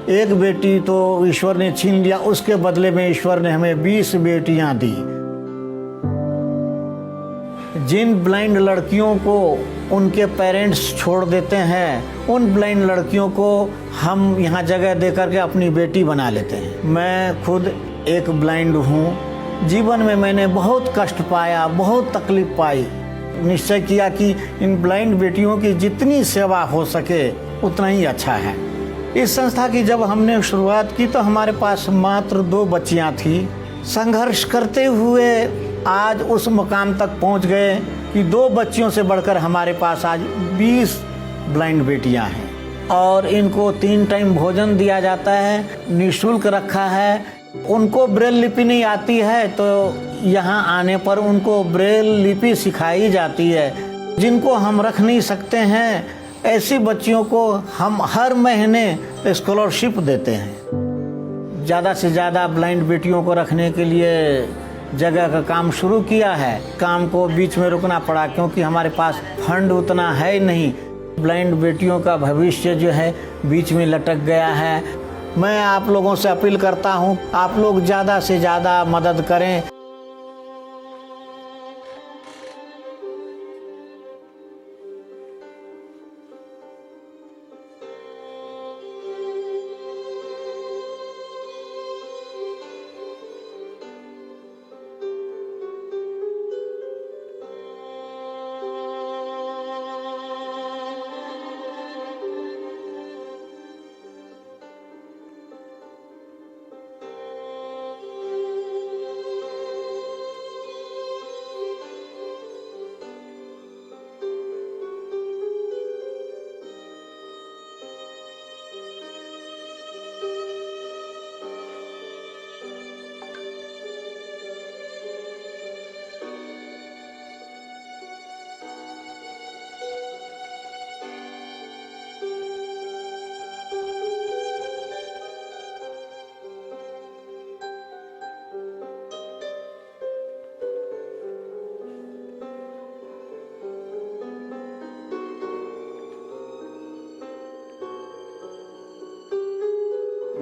एक बेटी तो ईश्वर ने छीन लिया, उसके बदले में ईश्वर ने हमें 20 बेटियां दी। जिन ब्लाइंड लड़कियों को उनके पेरेंट्स छोड़ देते हैं, उन ब्लाइंड लड़कियों को हम यहाँ जगह दे करके अपनी बेटी बना लेते हैं। मैं खुद एक ब्लाइंड हूँ। जीवन में मैंने बहुत कष्ट पाया, बहुत तकलीफ पाई। निश्चय किया कि इन ब्लाइंड बेटियों की जितनी सेवा हो सके उतना ही अच्छा है। इस संस्था की जब हमने शुरुआत की तो हमारे पास मात्र 2 बच्चियाँ थी। संघर्ष करते हुए आज उस मुकाम तक पहुंच गए कि 2 बच्चियों से बढ़कर हमारे पास आज 20 ब्लाइंड बेटियां हैं और इनको 3 टाइम भोजन दिया जाता है, निःशुल्क रखा है। उनको ब्रेल लिपि नहीं आती है तो यहाँ आने पर उनको ब्रेल लिपि सिखाई जाती है। जिनको हम रख नहीं सकते हैं, ऐसी बच्चियों को हम हर महीने स्कॉलरशिप देते हैं। ज़्यादा से ज़्यादा ब्लाइंड बेटियों को रखने के लिए जगह का काम शुरू किया है। काम को बीच में रुकना पड़ा क्योंकि हमारे पास फंड उतना है नहीं। ब्लाइंड बेटियों का भविष्य जो है बीच में लटक गया है। मैं आप लोगों से अपील करता हूं, आप लोग ज़्यादा से ज़्यादा मदद करें।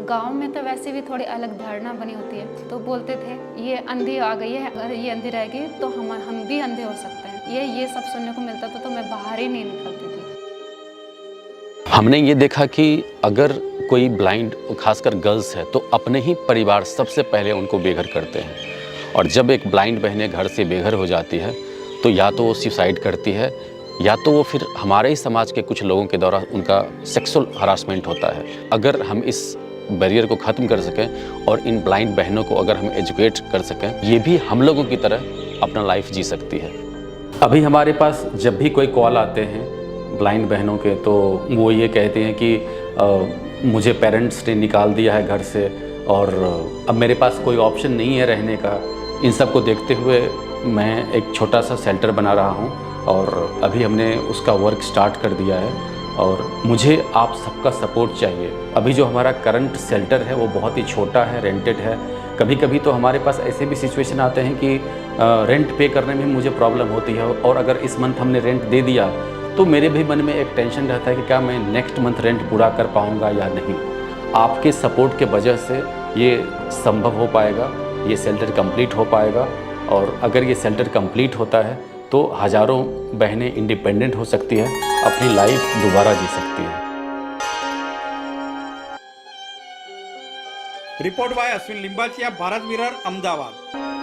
गांव में तो वैसे भी थोड़ी अलग धारणा बनी होती है। तो बोलते थे ये अंधी आ गई है, अगर ये अंधी रहेगी तो हम भी अंधे हो सकते हैं। ये सब सुनने को मिलता था तो मैं बाहर ही नहीं निकलती थी। हमने ये देखा कि अगर कोई ब्लाइंड, खासकर गर्ल्स है, तो अपने ही परिवार सबसे पहले उनको बेघर करते हैं। और जब एक ब्लाइंड बहनें घर से बेघर हो जाती है तो या तो वो सुसाइड करती है या तो वो फिर हमारे ही समाज के कुछ लोगों के द्वारा उनका सेक्सुअल हरासमेंट होता है। अगर हम इस बैरियर को ख़त्म कर सकें और इन ब्लाइंड बहनों को अगर हम एजुकेट कर सकें, ये भी हम लोगों की तरह अपना लाइफ जी सकती है। अभी हमारे पास जब भी कोई कॉल आते हैं ब्लाइंड बहनों के, तो वो ये कहते हैं कि मुझे पेरेंट्स ने निकाल दिया है घर से और अब मेरे पास कोई ऑप्शन नहीं है रहने का। इन सब को देखते हुए मैं एक छोटा सा शेल्टर बना रहा हूँ और अभी हमने उसका वर्क स्टार्ट कर दिया है और मुझे आप सबका सपोर्ट चाहिए। अभी जो हमारा करंट शेल्टर है वो बहुत ही छोटा है, रेंटेड है। कभी कभी तो हमारे पास ऐसे भी सिचुएशन आते हैं कि रेंट पे करने में मुझे प्रॉब्लम होती है और अगर इस मंथ हमने रेंट दे दिया तो मेरे भी मन में एक टेंशन रहता है कि क्या मैं नेक्स्ट मंथ रेंट पूरा कर पाऊँगा या नहीं। आपके सपोर्ट के वजह से ये संभव हो पाएगा, ये शेल्टर कंप्लीट हो पाएगा। और अगर ये शेल्टर कंप्लीट होता है तो हज़ारों बहनें इंडिपेंडेंट हो सकती हैं, अपनी लाइफ दोबारा जी सकती हैं। Report by Ashwin Limbachiya, Bharat mirror, Ahmedabad.